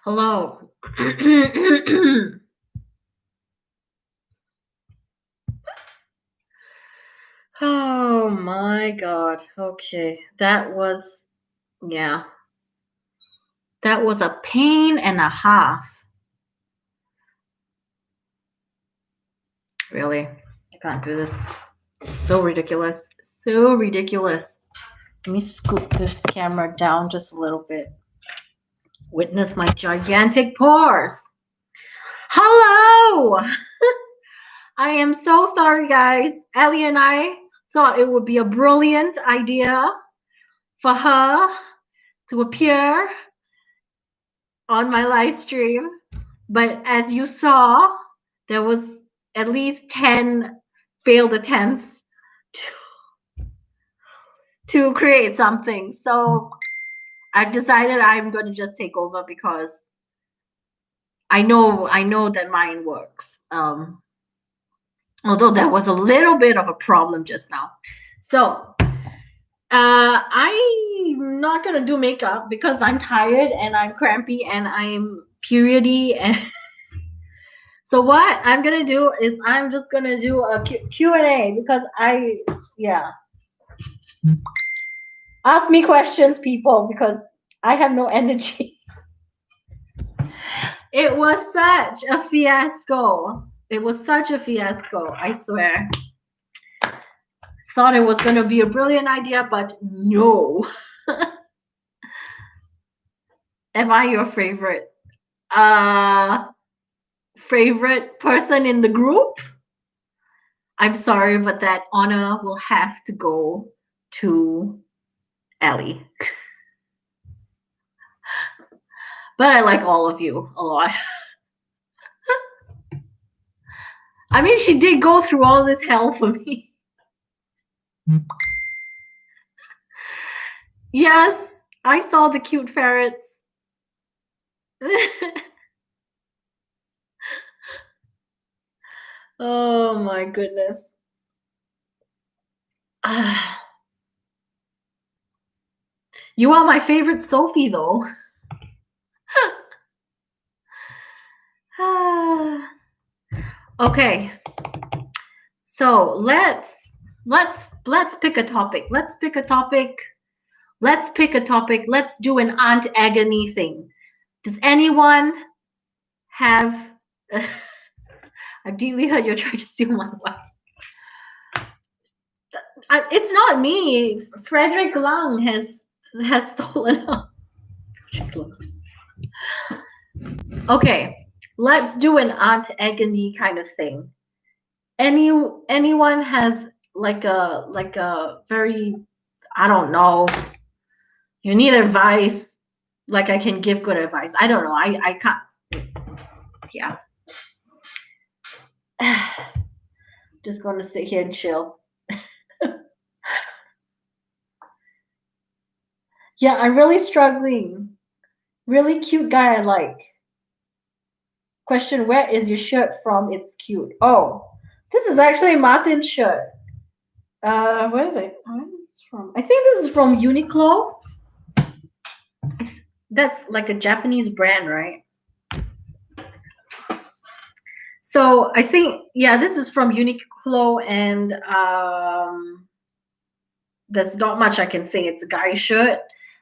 Hello. Oh my God. Okay. Yeah, that was a pain and a half. Really. I can't do this. So ridiculous. So ridiculous. Let me scoop this camera down just a little bit. Witness my gigantic pores. Hello. I am so sorry, guys. Ellie and I thought it would be a brilliant idea for her to appear on my live stream. But as you saw, there was at least 10 failed attempts to create something. So I decided I'm going to just take over because I know that mine works. Although there was a little bit of a problem just now. So I'm not gonna do makeup because I'm tired and I'm crampy and I'm periody. And so what I'm gonna do is I'm just gonna do a Q&A because ask me questions, people, because I have no energy. It was such a fiasco. It was such a fiasco, I swear. Thought it was gonna be a brilliant idea, but no. Am I your favorite person in the group? I'm sorry, but that honor will have to go to Ellie. But I like all of you a lot. I mean, she did go through all this hell for me. Yes, I saw the cute ferrets. Oh my goodness. You are my favorite Sophie, though. Okay. So let's pick a topic. Let's pick a topic. Let's do an Aunt Agony thing. Does anyone have? I deeply heard you're trying to steal my wife. It's not me. Frederick Lung has stolen her. Okay, let's do an Aunt Agony kind of thing. Anyone has like a very, I don't know. You need advice. Like I can give good advice. I don't know. I can't. Yeah. Just going to sit here and chill. Yeah, I'm really struggling. Really cute guy I like. Question, where is your shirt from? It's cute. Oh, this is actually Martin's shirt. Where is it? Where is this from? I think this is from Uniqlo. That's like a Japanese brand, right? So I think, yeah, this is from Uniqlo, and there's not much I can say. It's a guy's shirt.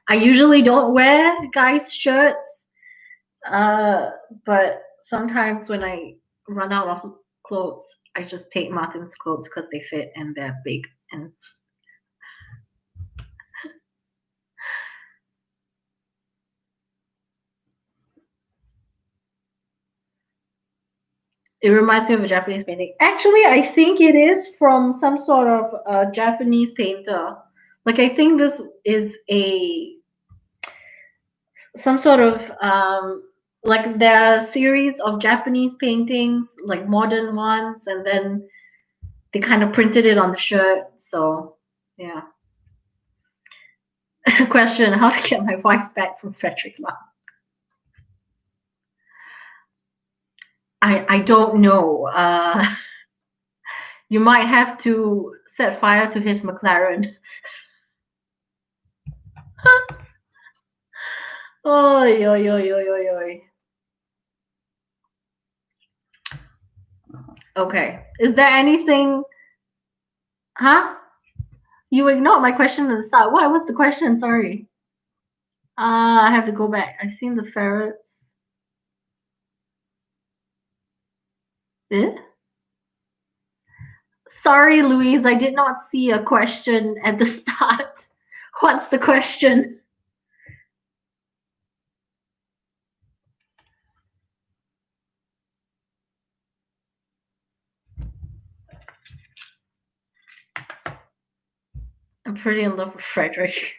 I usually don't wear guys' shirts, but sometimes when I run out of clothes, I just take Martin's clothes because they fit and they're big. And it reminds me of a Japanese painting. Actually, I think it is from some sort of Japanese painter. Like I think this is some sort of like there are a series of Japanese paintings, like modern ones, and then they kind of printed it on the shirt. So yeah. Question, how to get my wife back from Frederick Law? I don't know. You might have to set fire to his McLaren. Oy, oy, oy, oy, oy, oy. Okay. Is there anything? Huh? You ignored my question at the start. What was the question? Sorry. I have to go back. I've seen the ferrets. Eh? Sorry, Louise. I did not see a question at the start. What's the question? I'm pretty in love with Frederick.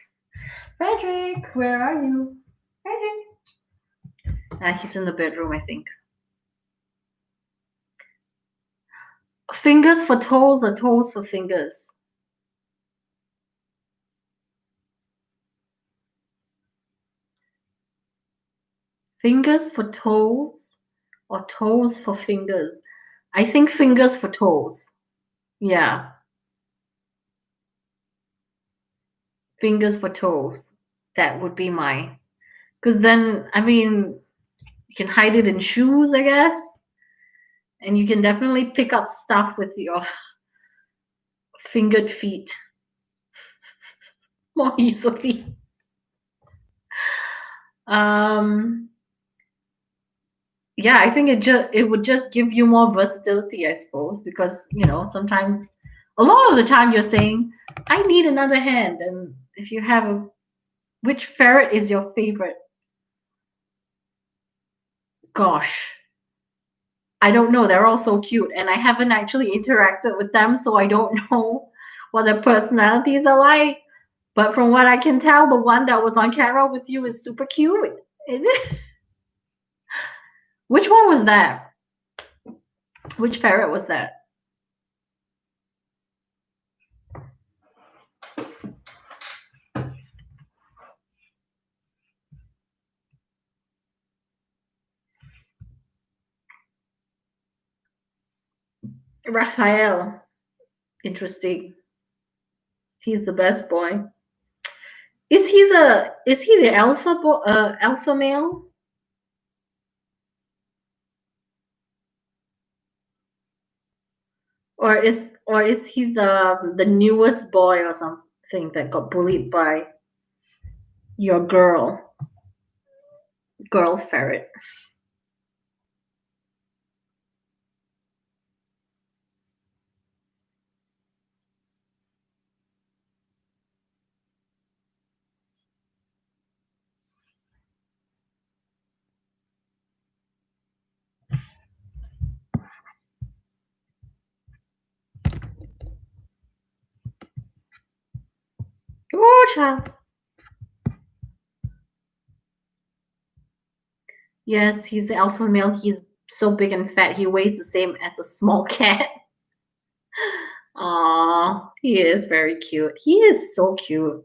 Frederick, where are you? Frederick. He's in the bedroom, I think. Fingers for toes or toes for fingers? Fingers for toes or toes for fingers? I think fingers for toes. Yeah. Fingers for toes. That would be my. Because then, I mean, you can hide it in shoes, I guess. And you can definitely pick up stuff with your fingered feet more easily. Yeah, I think it would just give you more versatility, I suppose, because sometimes a lot of the time you're saying, I need another hand. And if you have which ferret is your favorite? Gosh, I don't know. They're all so cute, and I haven't actually interacted with them, so I don't know what their personalities are like. But from what I can tell, the one that was on camera with you is super cute. Which one was that? Which ferret was that? Raphael. Interesting. He's the best boy. Is he the alpha male? Or is he the newest boy or something that got bullied by your girl ferret? Oh, child. Yes, he's the alpha male. He's so big and fat. He weighs the same as a small cat. Aw, he is very cute. He is so cute.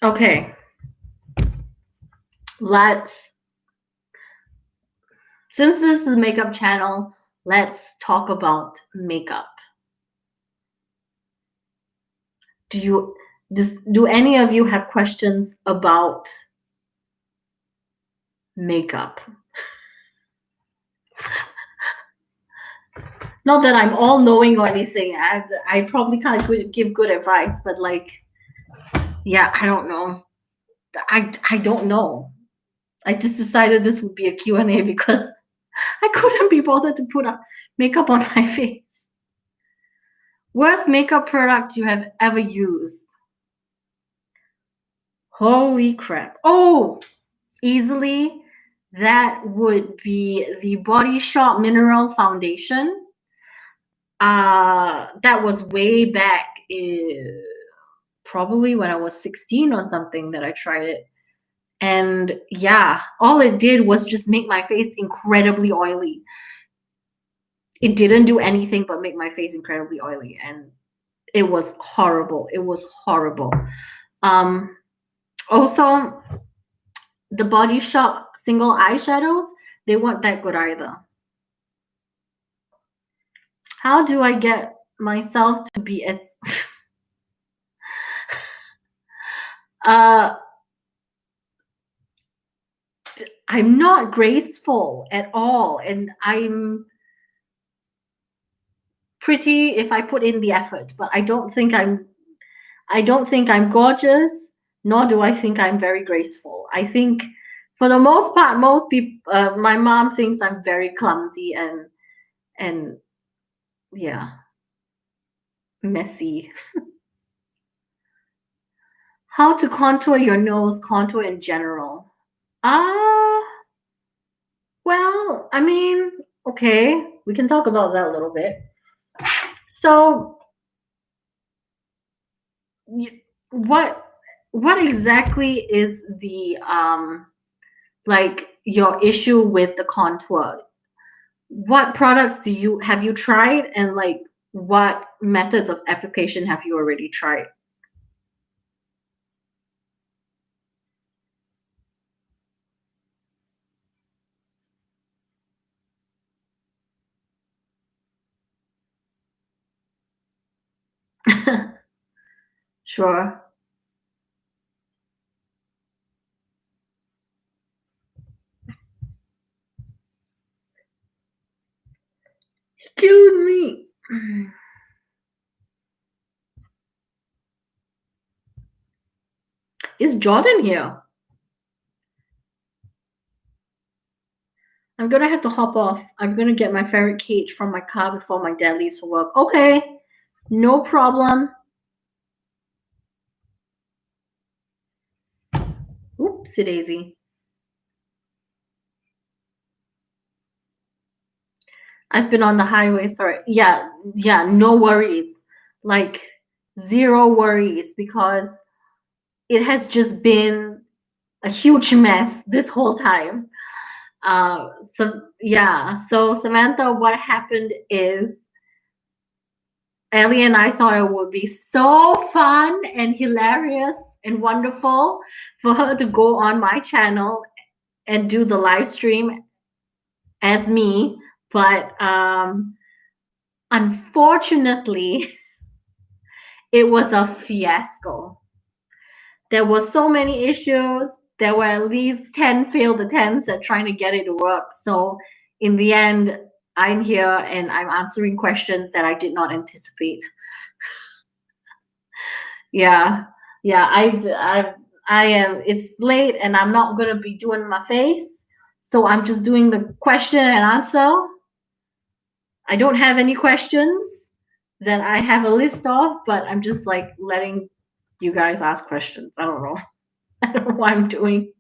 Okay. Since this is a makeup channel, let's talk about makeup. Do any of you have questions about makeup? Not that I'm all knowing or anything. I probably can't give good advice, but yeah, I don't know. I don't know. I just decided this would be a Q&A because I couldn't be bothered to put makeup on my face. Worst makeup product you have ever used? Holy crap. Oh, easily, that would be the Body Shop Mineral Foundation. That was way back, probably when I was 16 or something that I tried it. And yeah, all it did was just make my face incredibly oily. It didn't do anything but make my face incredibly oily, and it was horrible. It was horrible. Also, the Body Shop single eyeshadows, they weren't that good either. How do I get myself to be as I'm not graceful at all, and I'm pretty if I put in the effort, but I don't think I'm gorgeous, nor do I think I'm very graceful. I think for the most part, most people, my mom thinks I'm very clumsy and yeah, messy. How to contour your nose, contour in general. Ah, well, I mean, okay, we can talk about that a little bit. So, y- what what exactly is the like your issue with the contour? What products do you have you tried, and like what methods of application have you already tried? Sure. Excuse me. Is Jordan here? I'm gonna have to hop off. I'm gonna get my ferret cage from my car before my dad leaves for work. Okay, no problem. Oopsie daisy. I've been on the highway, sorry. Yeah, yeah, no worries. Like zero worries because it has just been a huge mess this whole time. So yeah, so Samantha, what happened is Ellie and I thought it would be so fun and hilarious and wonderful for her to go on my channel and do the live stream as me, but unfortunately, it was a fiasco. There were so many issues. There were at least 10 failed attempts at trying to get it to work. So in the end, I'm here and I'm answering questions that I did not anticipate. Yeah. Yeah, I am it's late and I'm not gonna be doing my face. So I'm just doing the question and answer. I don't have any questions that I have a list of, but I'm just like letting you guys ask questions. I don't know. I don't know what I'm doing.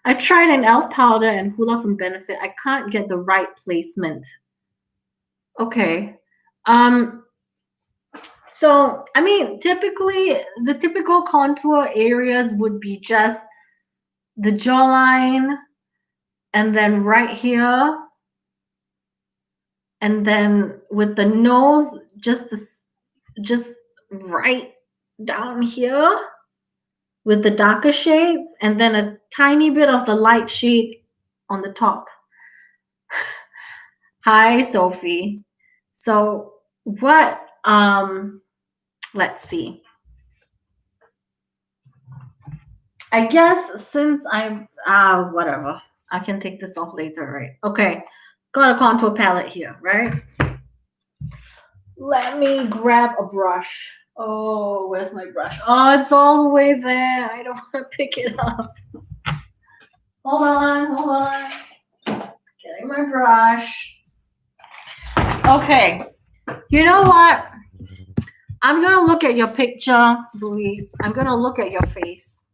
I tried an elf powder and hula from Benefit. I can't get the right placement. Okay. Um, so I mean, typically the typical contour areas would be just the jawline and then right here, and then with the nose, just right down here with the darker shades, and then a tiny bit of the light shade on the top. Hi, Sophie. So what let's see. I guess since I'm whatever. I can take this off later, right? Okay. Got a contour palette here, right? Let me grab a brush. Oh, where's my brush? Oh, it's all the way there. I don't want to pick it up. Hold on. Getting my brush. Okay. You know what? I'm gonna look at your picture, Louise. I'm gonna look at your face,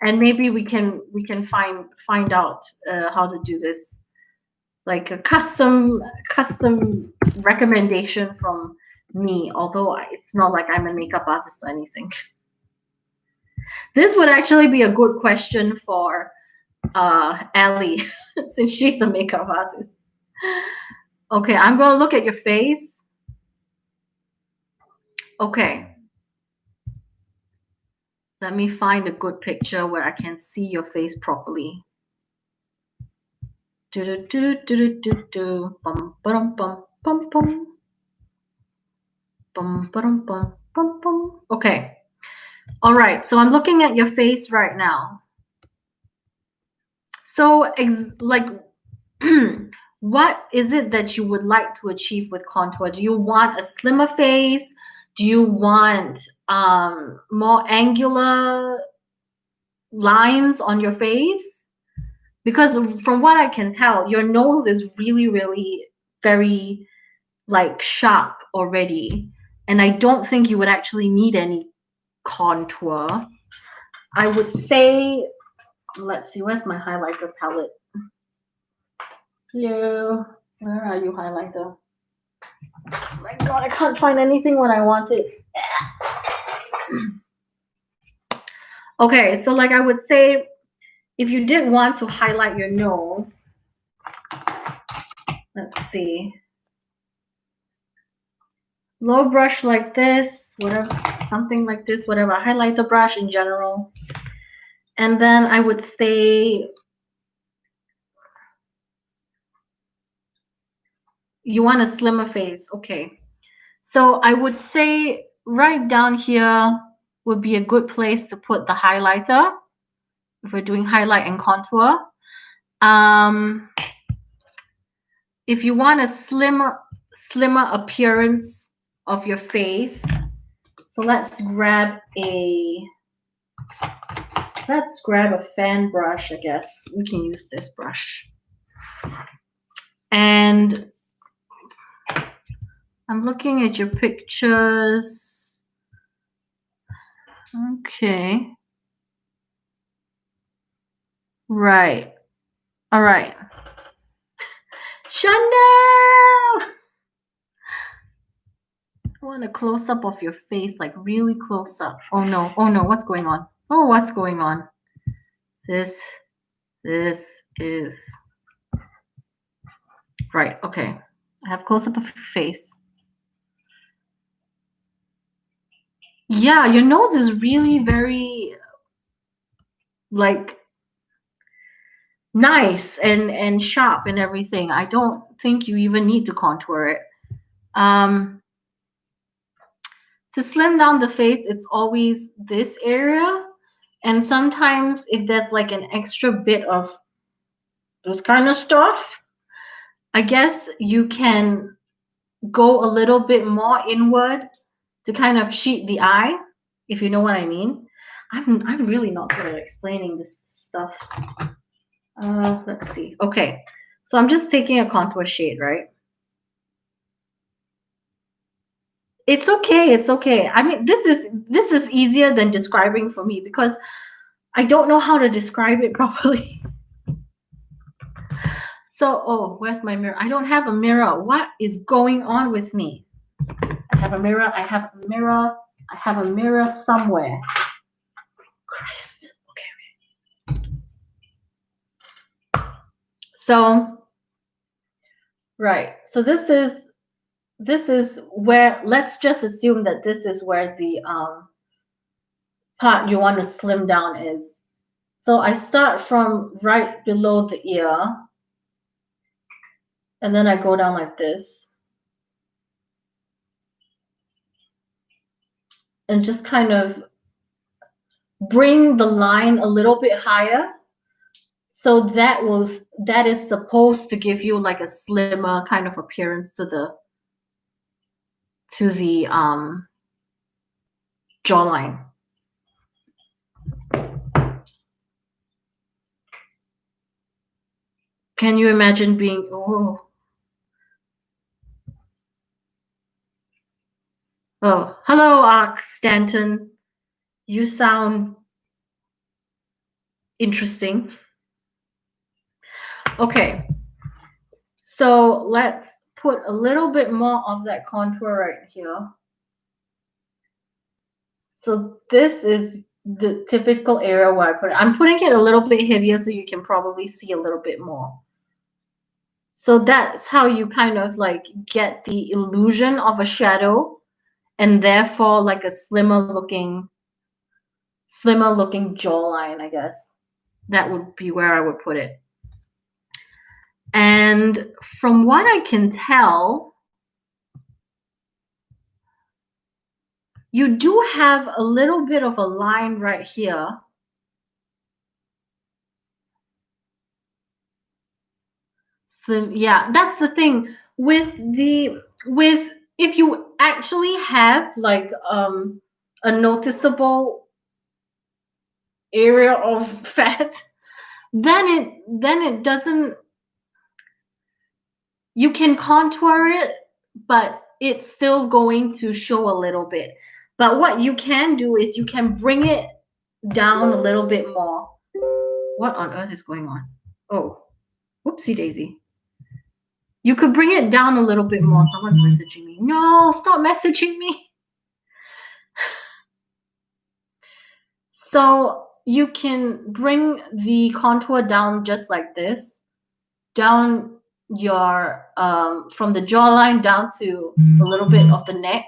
and maybe we can find out how to do this, like a custom recommendation from me. Although it's not like I'm a makeup artist or anything. This would actually be a good question for Ellie, since she's a makeup artist. Okay, I'm gonna look at your face. Okay. Let me find a good picture where I can see your face properly. Do do do do do do bum bum bum bum bum bum bum bum bum bum. Okay. All right. So I'm looking at your face right now. So, like, what is it that you would like to achieve with contour? Do you want a slimmer face? Do you want more angular lines on your face? Because from what I can tell, your nose is really, really very like sharp already. And I don't think you would actually need any contour. I would say, let's see, where's my highlighter palette? Hello, where are you, highlighter? Oh my god, I can't find anything when I want it. Okay, so like I would say, if you did want to highlight your nose, let's see. Low brush like this, whatever, something like this, whatever, highlighter brush in general. And then I would say, you want a slimmer face. Okay. So I would say right down here would be a good place to put the highlighter if we're doing highlight and contour. If you want a slimmer appearance of your face, so let's grab a fan brush, I guess. We can use this brush. And I'm looking at your pictures. Okay. Right. All right. Chanel! I want a close up of your face, like really close up. Oh no, what's going on? Oh, what's going on? This is right. Okay. I have close up of your face. Yeah, your nose is really very like nice and sharp and everything. I don't think you even need to contour it. To slim down the face, it's always this area. And sometimes if there's like an extra bit of this kind of stuff, I guess you can go a little bit more inward to kind of cheat the eye, if you know what I mean. I'm really not good at explaining this stuff. Let's see. Okay, so I'm just taking a contour shade, right? It's okay. It's okay. I mean, this is easier than describing for me because I don't know how to describe it properly. So, oh, where's my mirror? I don't have a mirror. What is going on with me? I have a mirror. I have a mirror. I have a mirror somewhere. Christ. Okay. So, right. So this is where, let's just assume that this is where the part you want to slim down is. So I start from right below the ear, and then I go down like this. And just kind of bring the line a little bit higher. So that is supposed to give you like a slimmer kind of appearance to the jawline. Can you imagine being, oh, hello, Stanton. You sound interesting. Okay. So let's put a little bit more of that contour right here. So this is the typical area where I put it. I'm putting it a little bit heavier so you can probably see a little bit more. So that's how you kind of like get the illusion of a shadow and therefore like a slimmer looking jawline, I guess. That would be where I would put it. And from what I can tell, you do have a little bit of a line right here. So yeah, that's the thing with if you actually have like a noticeable area of fat, then it doesn't, you can contour it, but it's still going to show a little bit. But what you can do is you can bring it down a little bit more. What on earth is going on? Oh, whoopsie daisy. You could bring it down a little bit more. Someone's messaging me. No, stop messaging me. So you can bring the contour down just like this, down your from the jawline down to a little bit of the neck,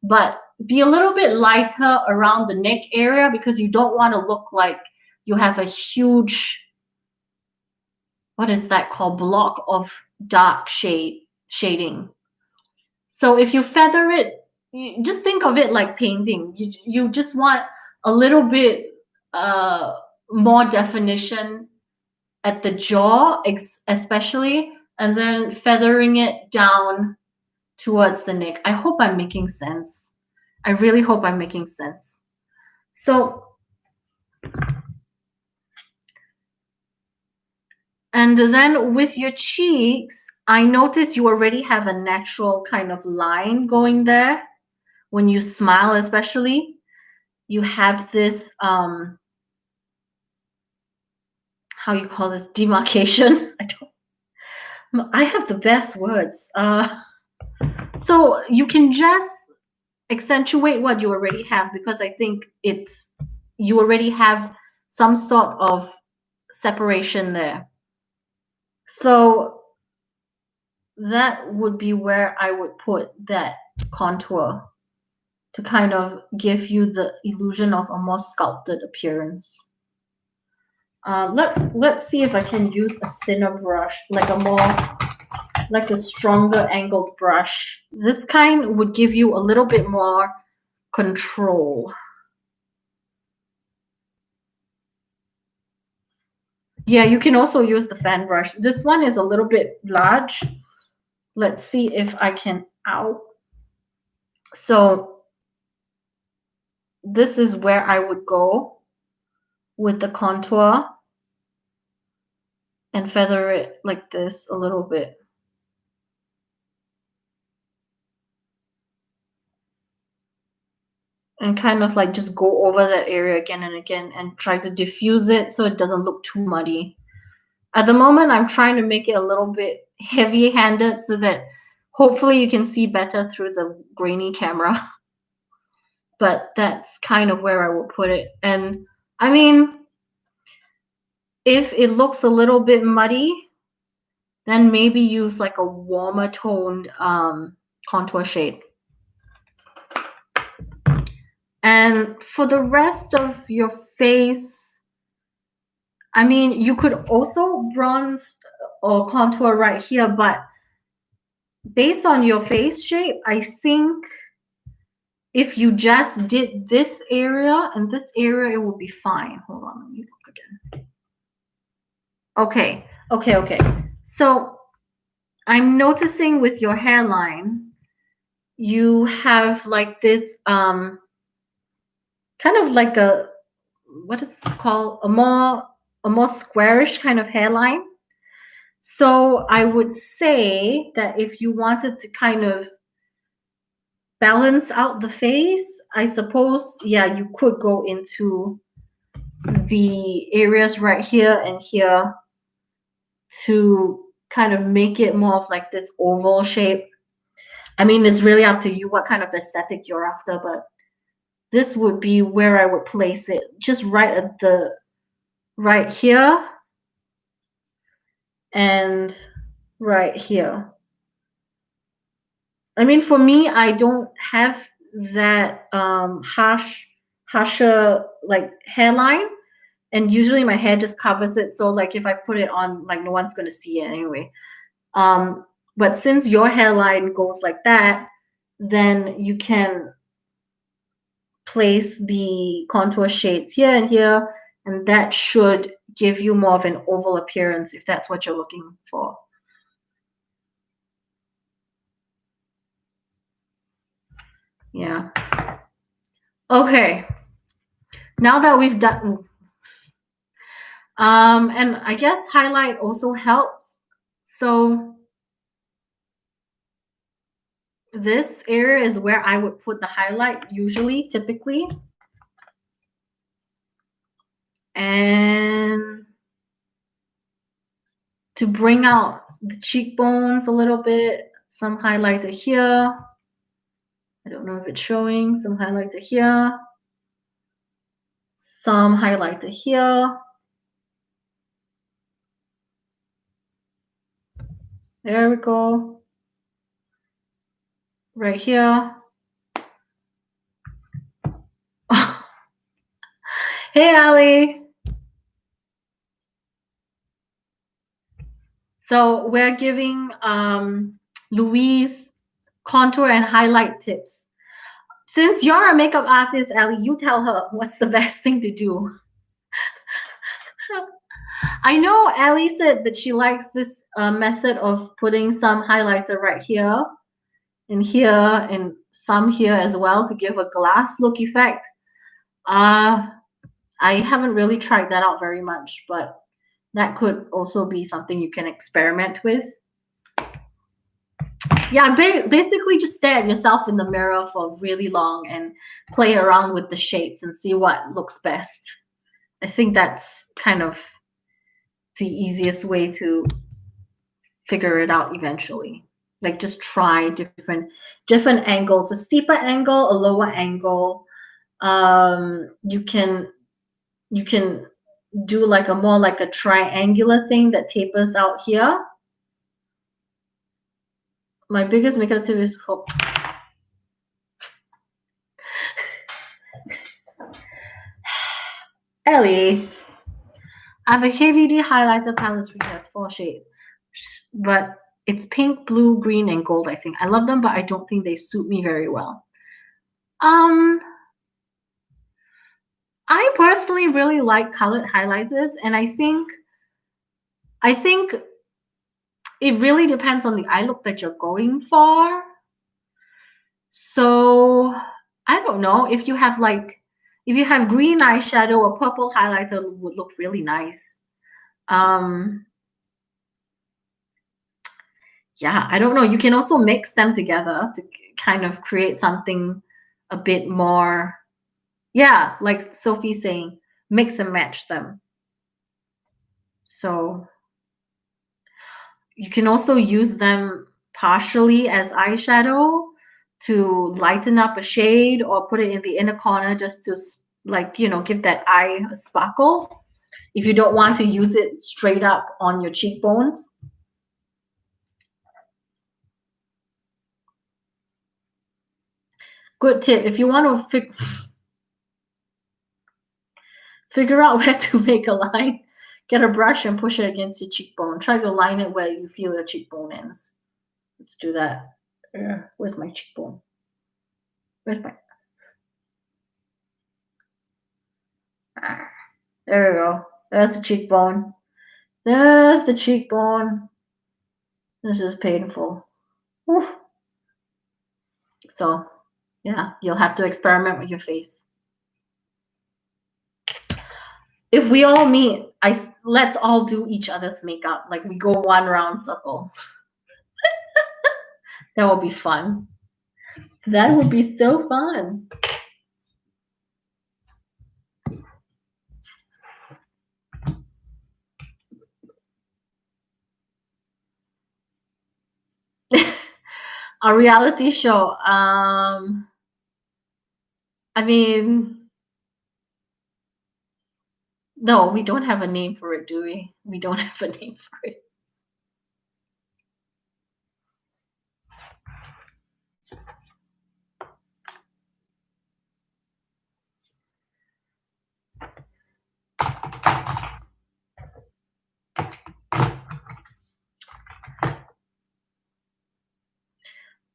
but be a little bit lighter around the neck area because you don't want to look like you have a huge, what is that called, block of dark shading. So if you feather it, you just think of it like painting. You just want a little bit more definition at the jaw, especially, and then feathering it down towards the neck. I hope I'm making sense. I really hope I'm making sense. So, and then with your cheeks, I notice you already have a natural kind of line going there. When you smile, especially, you have this, how you call this, demarcation? I have the best words. So you can just accentuate what you already have, because I think you already have some sort of separation there. So that would be where I would put that contour to kind of give you the illusion of a more sculpted appearance. Let's see if I can use a thinner brush, like a stronger angled brush. This kind would give you a little bit more control. Yeah, you can also use the fan brush. This one is a little bit large. Let's see if I can, ow. So this is where I would go with the contour and feather it like this a little bit. And kind of like just go over that area again and again and try to diffuse it so it doesn't look too muddy. At the moment, I'm trying to make it a little bit heavy-handed so that hopefully you can see better through the grainy camera. But that's kind of where I will put it. And I mean, if it looks a little bit muddy, then maybe use like a warmer toned contour shade. And for the rest of your face, I mean, you could also bronze or contour right here, but based on your face shape, I think if you just did this area and this area, it would be fine. Hold on, let me look again. Okay. So I'm noticing with your hairline, you have like this kind of like a, what is this called? A more squarish kind of hairline. So I would say that if you wanted to kind of balance out the face, I suppose, yeah, you could go into the areas right here and here to kind of make it more of like this oval shape. I mean, it's really up to you what kind of aesthetic you're after, but this would be where I would place it, just right here and right here. I mean, for me, I don't have that harsher like hairline, and usually my hair just covers it. So like if I put it on, like no one's gonna see it anyway. But since your hairline goes like that, then you can place the contour shades here and here, and that should give you more of an oval appearance if that's what you're looking for. Yeah. Okay. Now that we've done, and I guess highlight also helps. So this area is where I would put the highlight usually, typically. And to bring out the cheekbones a little bit, some highlighter here. I don't know if it's showing. Some highlighter here. Some highlighter here. There we go. Right here. Hey, Ali. So we're giving Louise contour and highlight tips. Since you're a makeup artist, Ali, you tell her what's the best thing to do. I know Ali said that she likes this method of putting some highlighter right here and some here as well to give a glass look effect. I haven't really tried that out very much, but that could also be something you can experiment with. Yeah, basically just stare at yourself in the mirror for really long and play around with the shades and see what looks best. I think that's kind of the easiest way to figure it out eventually. Like just try different angles, a steeper angle, a lower angle. You can do like a more like a triangular thing that tapers out here. My biggest makeup tip is for Ellie. I have a heavy D highlighter palette which has 4 shades, but it's pink, blue, green, and gold. I think I love them, but I don't think they suit me very well. I personally really like colored highlighters, and I think it really depends on the eye look that you're going for. So I don't know if you have green eyeshadow or purple highlighter would look really nice. Yeah, I don't know. You can also mix them together to kind of create something a bit more, yeah, like Sophie's saying, mix and match them. So you can also use them partially as eyeshadow to lighten up a shade or put it in the inner corner just to give that eye a sparkle if you don't want to use it straight up on your cheekbones. Good tip. If you want to figure out where to make a line, get a brush and push it against your cheekbone. Try to line it where you feel your cheekbone ends. Let's do that. Where's my cheekbone? Where's my... There we go. There's the cheekbone. There's the cheekbone. This is painful. Whew. So, yeah, you'll have to experiment with your face. If we all meet, let's all do each other's makeup. Like we go one round circle. That will be fun. That would be so fun. A reality show. I mean, no, we don't have a name for it, do we? We don't have a name for it.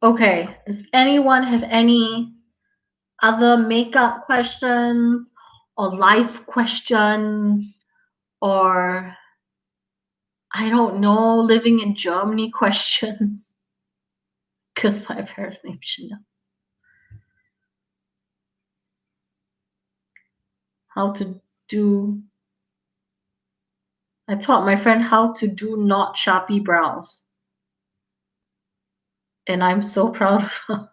Okay, does anyone have any other makeup questions or life questions or I don't know, living in Germany questions? Because my parents' name should know. how to do. I taught my friend how to do not Sharpie brows. And I'm so proud of her.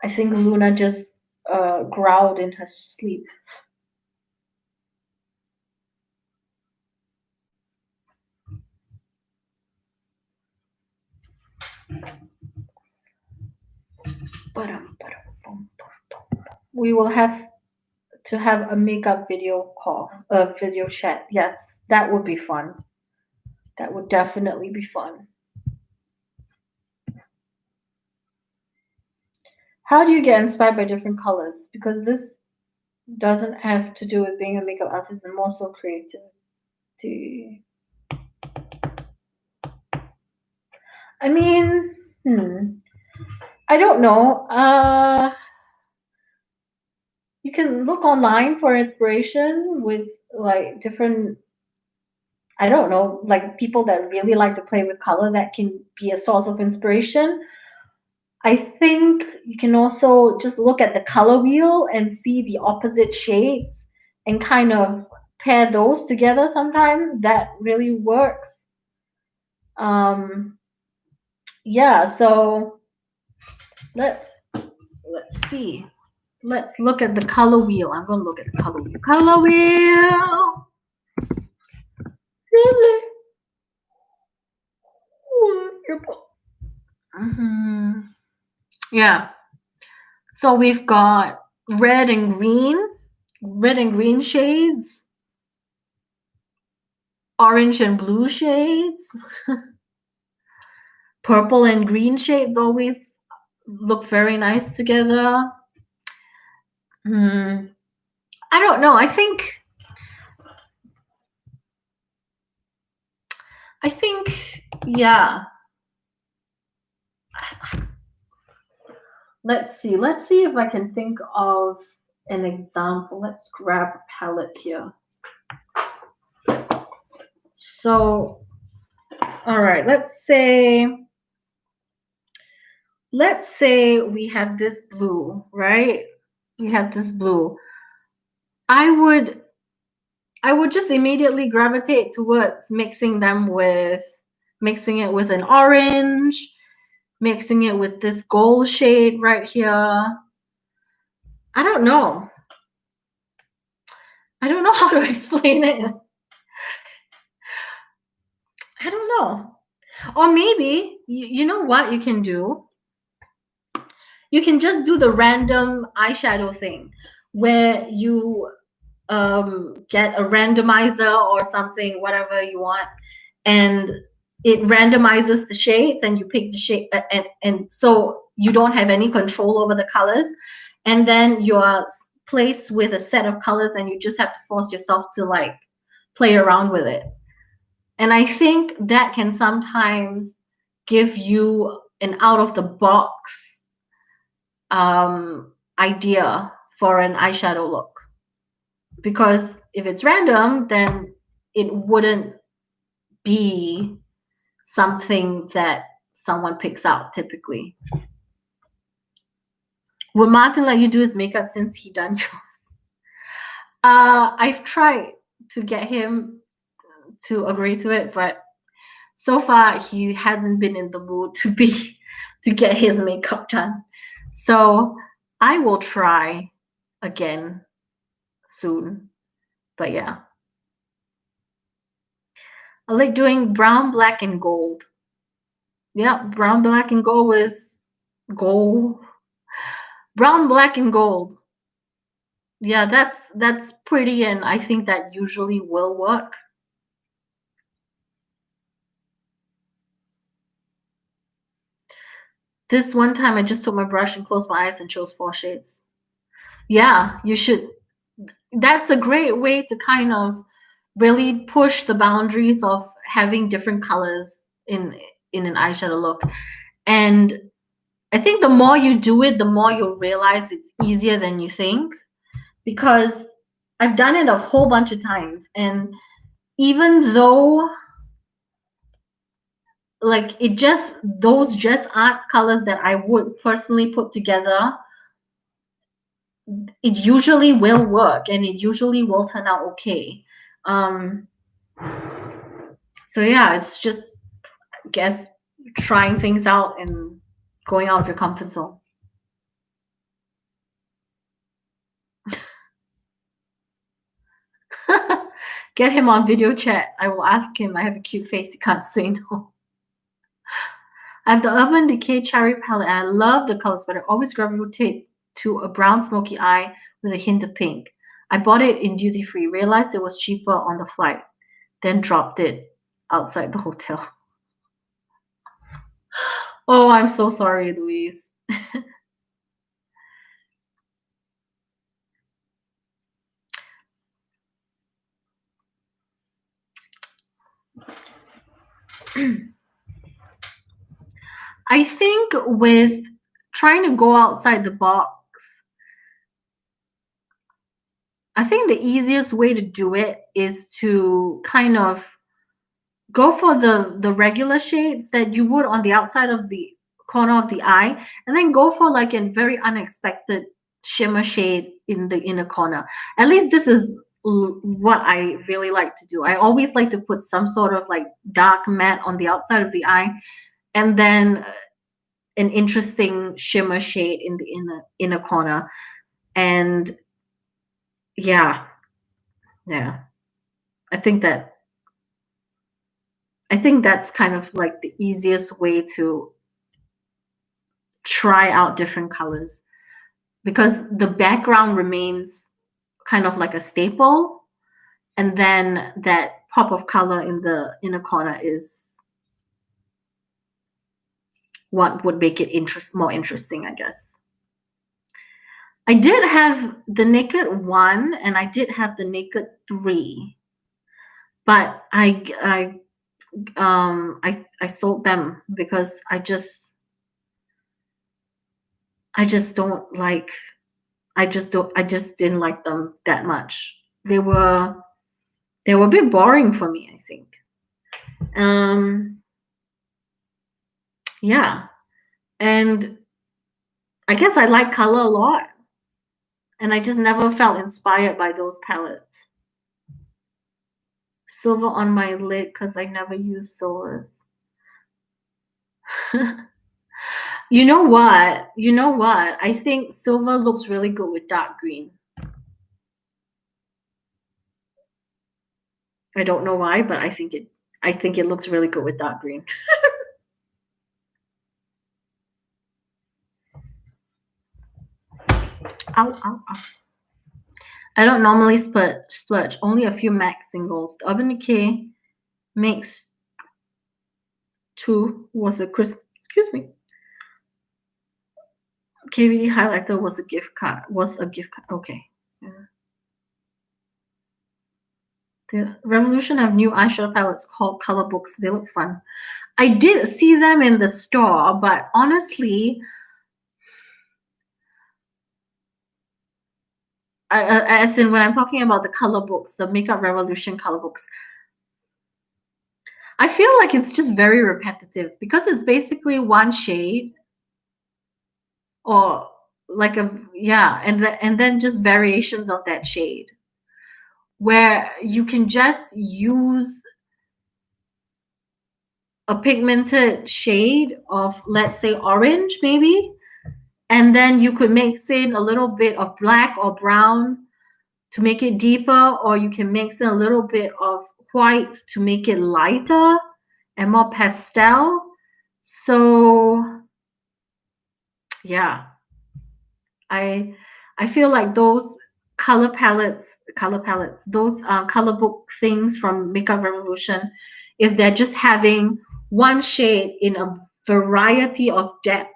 I think Luna just growled in her sleep. We will have to have a makeup video call, a video chat. Yes, that would be fun. That would definitely be fun. How do you get inspired by different colors? Because this doesn't have to do with being a makeup artist and more so creative. I mean, I don't know. You can look online for inspiration with like different, I don't know, like people that really like to play with color that can be a source of inspiration. I think you can also just look at the color wheel and see the opposite shades and kind of pair those together sometimes. That really works. Um, yeah, so let's see. Let's look at the color wheel. I'm gonna look at the color wheel. Color wheel. Really? Yeah. So we've got red and green shades, orange and blue shades, purple and green shades always look very nice together. I don't know. I think, yeah. Let's see. Let's see if I can think of an example. Let's grab a palette here. So, all right, let's say we have this blue, right? We have this blue. I would just immediately gravitate towards mixing it with an orange, mixing it with this gold shade right here. I don't know how to explain it. I don't know. Or maybe, you know what you can do? You can just do the random eyeshadow thing where you get a randomizer or something, whatever you want, and it randomizes the shades and you pick the shade, and so you don't have any control over the colors, and then you're placed with a set of colors and you just have to force yourself to like play around with it. And I think that can sometimes give you an out of the box idea for an eyeshadow look. Because if it's random, then it wouldn't be something that someone picks out typically. Would Martin let you do his makeup since he done yours? I've tried to get him to agree to it, but so far he hasn't been in the mood to get his makeup done. So I will try again soon. But yeah. I like doing brown, black, and gold. Yeah, brown, black, and gold is gold. Brown, black, and gold. Yeah, that's pretty, and I think that usually will work. This one time I just took my brush and closed my eyes and chose 4 shades. Yeah, you should. That's a great way to kind of really push the boundaries of having different colors in an eyeshadow look. And I think the more you do it, the more you'll realize it's easier than you think, because I've done it a whole bunch of times, and even though like those just aren't colors that I would personally put together. It usually will work and it usually will turn out okay. Um, so yeah, it's just, I guess, trying things out and going out of your comfort zone. Get him on video chat. I will ask him. I have a cute face. He can't say no. I have the Urban Decay Cherry palette and I love the colors, but I always gravitate to a brown smoky eye with a hint of pink. I bought it in duty free, realized it was cheaper on the flight, then dropped it outside the hotel. Oh, I'm so sorry, Louise. I think with trying to go outside the box, I think the easiest way to do it is to kind of go for the regular shades that you would on the outside of the corner of the eye, and then go for like a very unexpected shimmer shade in the inner corner. At least this is what I really like to do. I always like to put some sort of like dark matte on the outside of the eye, and then an interesting shimmer shade in the inner corner. And yeah, yeah. I think that I think that's kind of like the easiest way to try out different colors because the background remains kind of like a staple, and then that pop of color in the inner corner is what would make it more interesting, I guess. I did have the Naked 1 and I did have the Naked 3, but I sold them because I just don't like I just didn't like them that much. They were a bit boring for me, I think. Um yeah. And I guess I like color a lot. And I just never felt inspired by those palettes. Silver on my lid because I never use silvers. You know what? You know what? I think silver looks really good with dark green. I don't know why, but I think it looks really good with dark green. Ow, ow, ow. I don't normally splurge. Only a few MAC singles. The Urban Decay makes two was a Chris. Excuse me. KVD highlighter was a gift card. Okay. Yeah. The Revolution have new eyeshadow palettes called Color Books. They look fun. I did see them in the store, but honestly, as in when I'm talking about the color books, the Makeup Revolution color books, I feel like it's just very repetitive because it's basically one shade or like and then just variations of that shade where you can just use a pigmented shade of, let's say, orange maybe, and then you could mix in a little bit of black or brown to make it deeper, or you can mix in a little bit of white to make it lighter and more pastel. So yeah, I I feel like those those color book things from Makeup Revolution, if they're just having one shade in a variety of depth,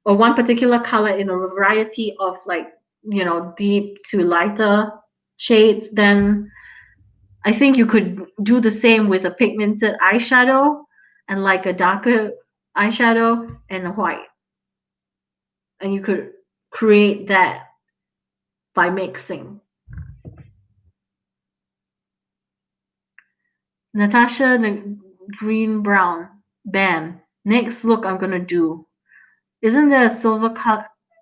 or one particular color in a variety of like, deep to lighter shades, then I think you could do the same with a pigmented eyeshadow and like a darker eyeshadow and a white. And you could create that by mixing. Natasha green, brown. Bam. Next look I'm gonna do. Isn't there a silver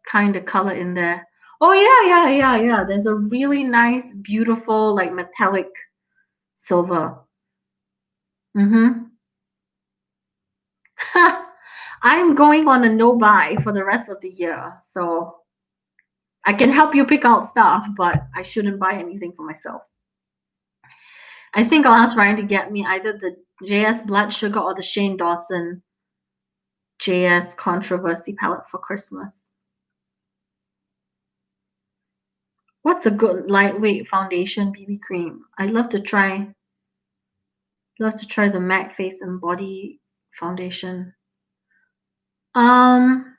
kind of color in there? Oh yeah. There's a really nice, beautiful, like metallic silver. Mm-hmm. I'm going on a no buy for the rest of the year, so I can help you pick out stuff, but I shouldn't buy anything for myself. I think I'll ask Ryan to get me either the JS Blood Sugar or the Shane Dawson JS Controversy palette for Christmas. What's a good lightweight foundation BB cream? I'd love to try the MAC Face and Body foundation. Um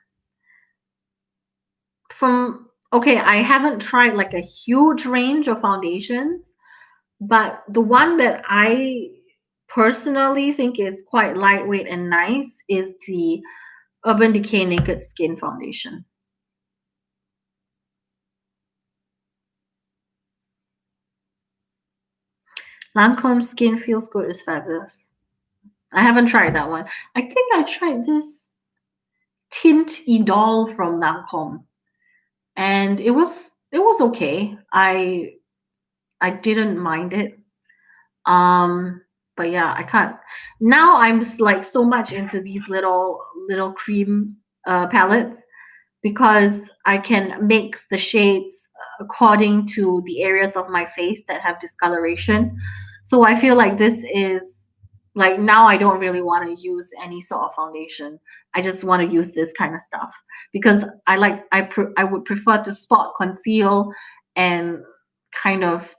from okay, I haven't tried like a huge range of foundations, but the one that I personally think is quite lightweight and nice is the Urban Decay Naked Skin Foundation. Lancome Skin Feels Good is fabulous. I haven't tried that one. I think I tried this Tint Idol from Lancome, and it was okay. I didn't mind it. But yeah, I can't. Now I'm just like so much into these little cream palettes because I can mix the shades according to the areas of my face that have discoloration. So I feel like this is like now I don't really want to use any sort of foundation. I just want to use this kind of stuff because I would prefer to spot conceal and kind of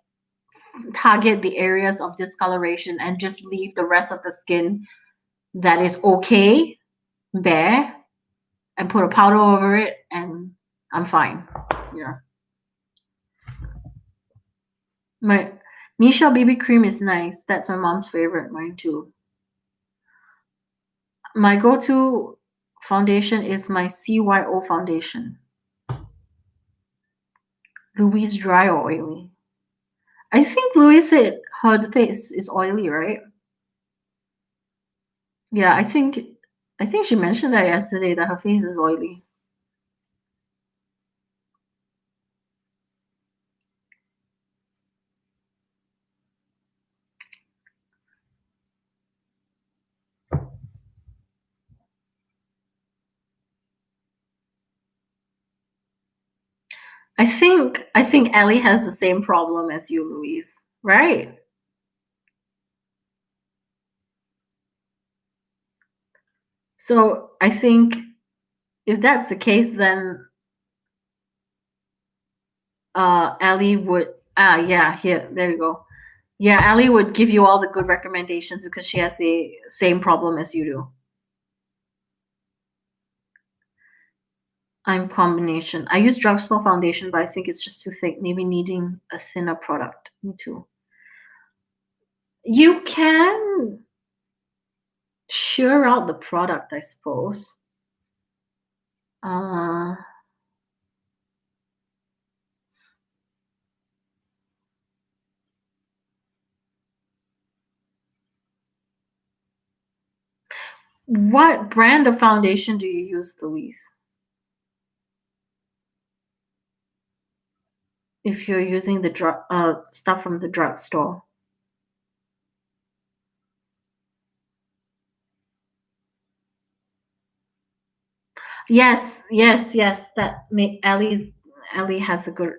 target the areas of discoloration and just leave the rest of the skin that is okay bare and put a powder over it and I'm fine. Yeah. My Misha BB cream is nice. That's my mom's favorite. Mine too. My go-to foundation is my CYO foundation. Louise dry or oily? I think Louise said her face is oily, right? Yeah, I think she mentioned that yesterday that her face is oily. I think Ellie has the same problem as you, Louise, right? So I think if that's the case, then Ellie would yeah, here, there you go. Yeah, Ellie would give you all the good recommendations because she has the same problem as you do. I'm combination. I use drugstore foundation, but I think it's just too thick. Maybe needing a thinner product. Me too. You can shear out the product, I suppose. Uh, what brand of foundation do you use, Louise? If you're using the drug stuff from the drugstore. Yes. That make Ellie has a good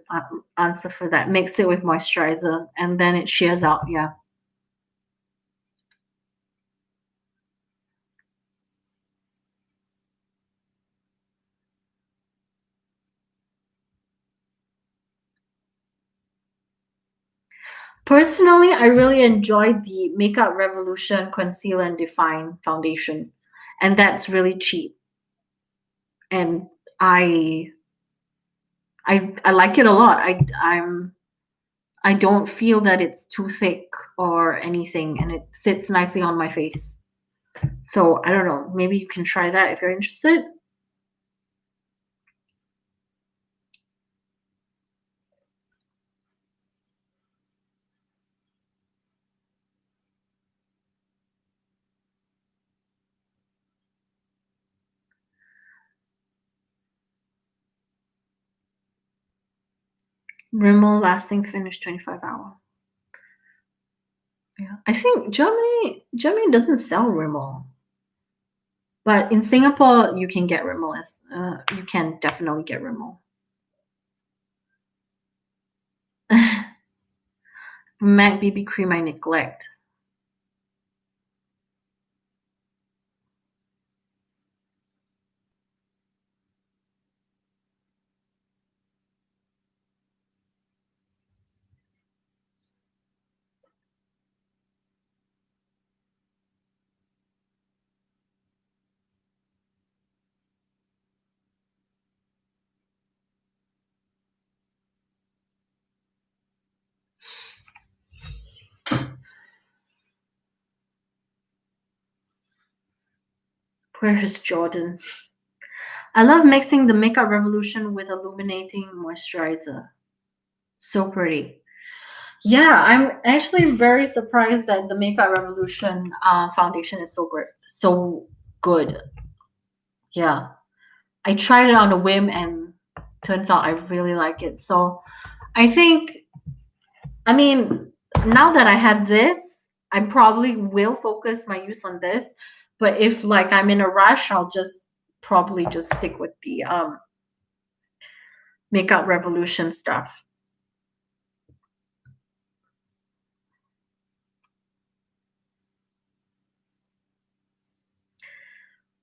answer for that. Mix it with moisturizer and then it shears out. Yeah. Personally, I really enjoyed the Makeup Revolution Conceal and Define foundation, and that's really cheap. And I I like it a lot. I don't feel that it's too thick or anything, and it sits nicely on my face. So I don't know. Maybe you can try that if you're interested. Rimmel lasting finish 25 hour. Yeah. I think Germany doesn't sell Rimmel. But in Singapore you can get Rimmel as you can definitely get Rimmel. MAC BB cream I neglect. Where is Jordan? I love mixing the Makeup Revolution with illuminating moisturizer. So pretty. Yeah, I'm actually very surprised that the Makeup Revolution foundation is so great, so good. Yeah, I tried it on a whim and turns out I really like it. So I think, I mean, now that I have this, I probably will focus my use on this. But if like I'm in a rush, I'll just probably just stick with the Makeup Revolution stuff.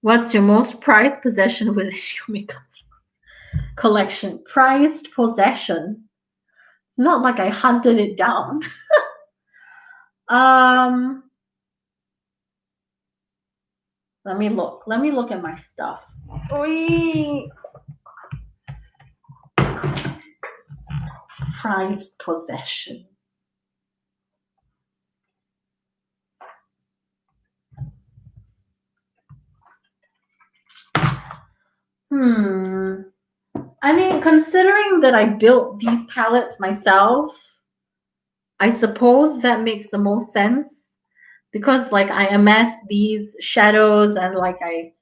What's your most prized possession within your makeup collection? Prized possession. It's not like I hunted it down. um, let me look. Let me look at my stuff. Oy. Prized possession. Hmm. I mean, considering that I built these palettes myself, I suppose that makes the most sense because like I amassed these shadows and like I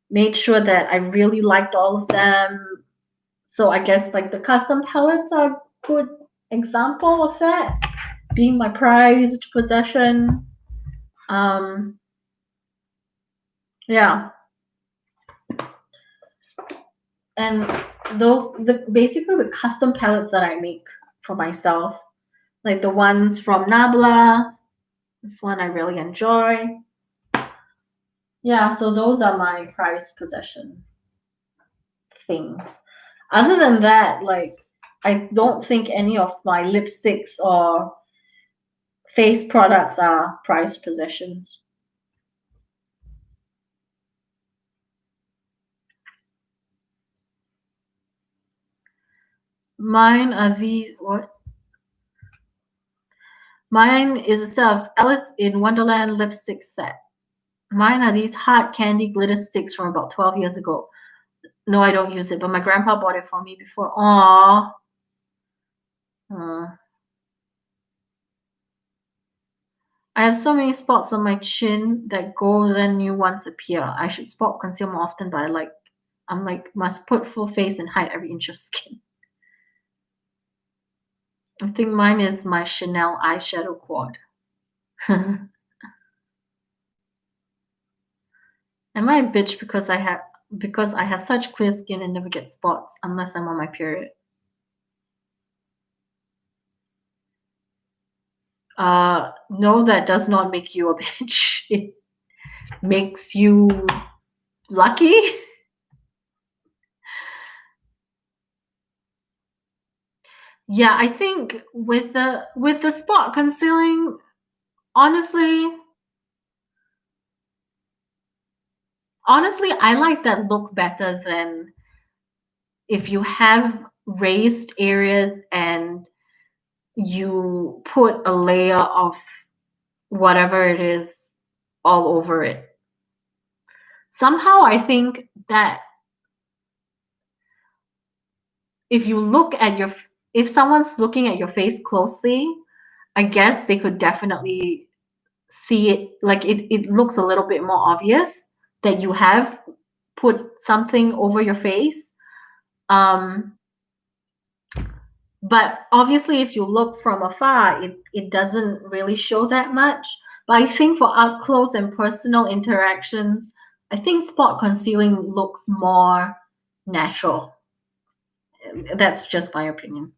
made sure that I really liked all of them. So I guess like the custom palettes are a good example of that, being my prized possession. Um, yeah, and those the basically the custom palettes that I make for myself, like the ones from Nabla. This one I really enjoy. Yeah, so those are my prized possession things. Other than that, like I don't think any of my lipsticks or face products are prized possessions. Mine are these what? Mine is a set of Alice in Wonderland lipstick set. Mine are these hard candy glitter sticks from about 12 years ago. No, I don't use it, but my grandpa bought it for me before. Aww. I have so many spots on my chin that go then new ones appear. I should spot conceal more often, but I'm like must put full face and hide every inch of skin. I think mine is my Chanel eyeshadow quad. Am I a bitch because I have such clear skin and never get spots unless I'm on my period? No, that does not make you a bitch. It makes you lucky. Yeah, I think with the spot concealing, honestly, I like that look better than if you have raised areas and you put a layer of whatever it is all over it. Somehow I think that if you look at if someone's looking at your face closely, I guess they could definitely see it like it looks a little bit more obvious that you have put something over your face. Um But obviously, if you look from afar, it doesn't really show that much. But I think for up close and personal interactions, I think spot concealing looks more natural. That's just my opinion.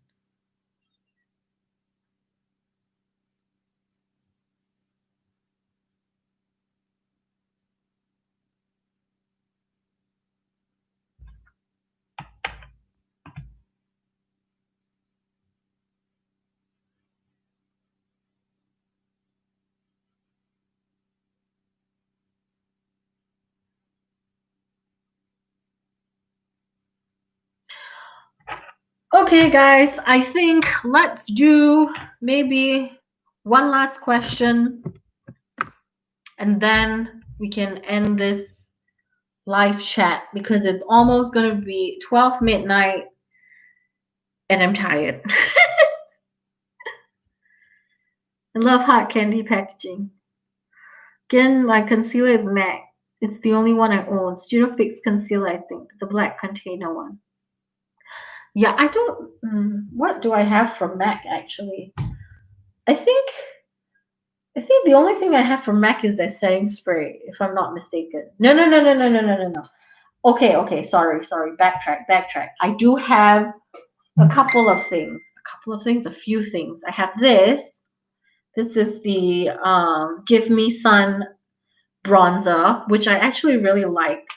Okay, guys, I think let's do maybe one last question and then we can end this live chat because it's almost going to be 12 midnight and I'm tired. I love hard candy packaging. Again, my concealer is MAC. It's the only one I own. Studio Fix concealer, I think. The black container one. Yeah, I don't. What do I have from MAC actually? I think the only thing I have from MAC is their setting spray, if I'm not mistaken. No. Okay. Sorry. Backtrack. I do have a couple of things. A few things. I have this. This is the Give Me Sun bronzer, which I actually really like.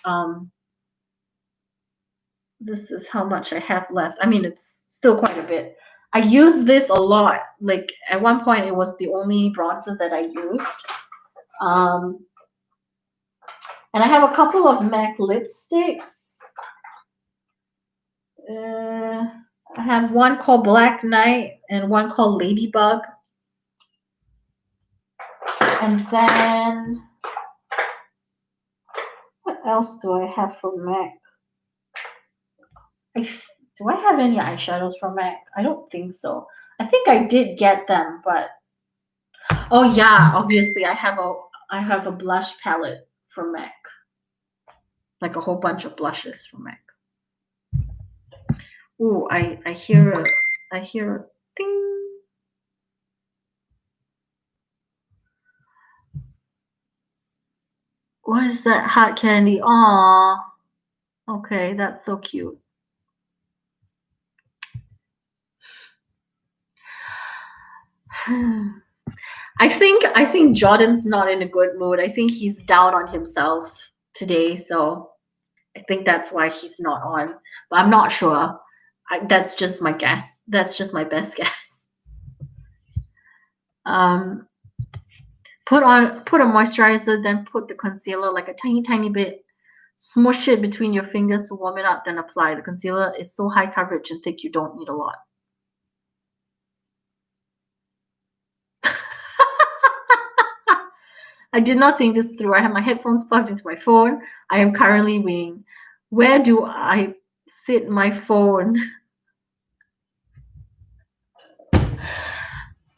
This is how much I have left. I mean, it's still quite a bit. I use this a lot. Like at one point, it was the only bronzer that I used. And I have a couple of MAC lipsticks. I have one called Black Knight and one called Ladybug. And then, what else do I have from MAC? Do I have any eyeshadows from MAC? I don't think so. I think I did get them, but oh yeah, obviously I have a blush palette from MAC. Like a whole bunch of blushes from MAC. Ooh, I hear a ding. What is that hot candy? Aw. Okay, that's so cute. I think Jordan's not in a good mood. I think he's down on himself today, so I think that's why he's not on. But I'm not sure. That's just my guess. That's just my best guess. Put a moisturizer, then put the concealer like a tiny bit. Smush it between your fingers to warm it up, then apply. The concealer is so high coverage and thick you don't need a lot. I did not think this through. I have my headphones plugged into my phone. I am currently weighing. Where do I sit my phone?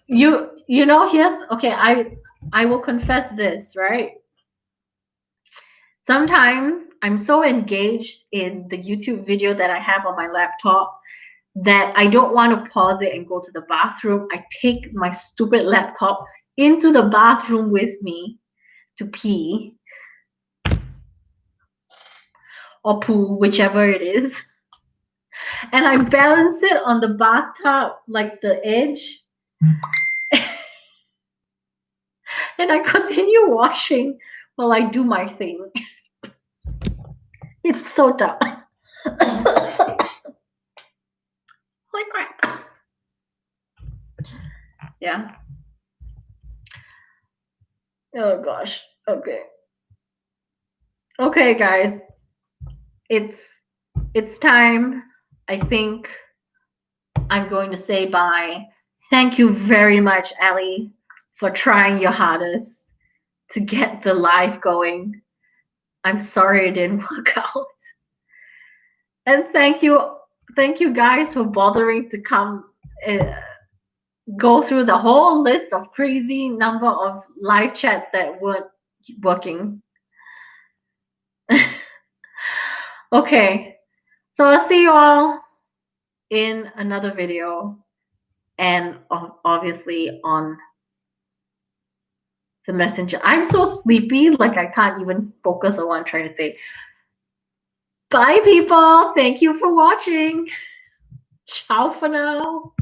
You know, here's okay, I will confess this, right? Sometimes I'm so engaged in the YouTube video that I have on my laptop that I don't want to pause it and go to the bathroom. I take my stupid laptop into the bathroom with me to pee or poo, whichever it is. And I balance it on the bathtub, like the edge. And I continue washing while I do my thing. It's so tough. Holy crap. Yeah. Oh gosh. Okay. Okay, guys. It's time. I think I'm going to say bye. Thank you very much, Ali, for trying your hardest to get the live going. I'm sorry it didn't work out. And thank you guys for bothering to come go through the whole list of crazy number of live chats that weren't working. Okay, so I'll see you all in another video. and obviously on the messenger. I'm so sleepy, like I can't even focus on what I'm trying to say. Bye, people. Thank you for watching. Ciao for now.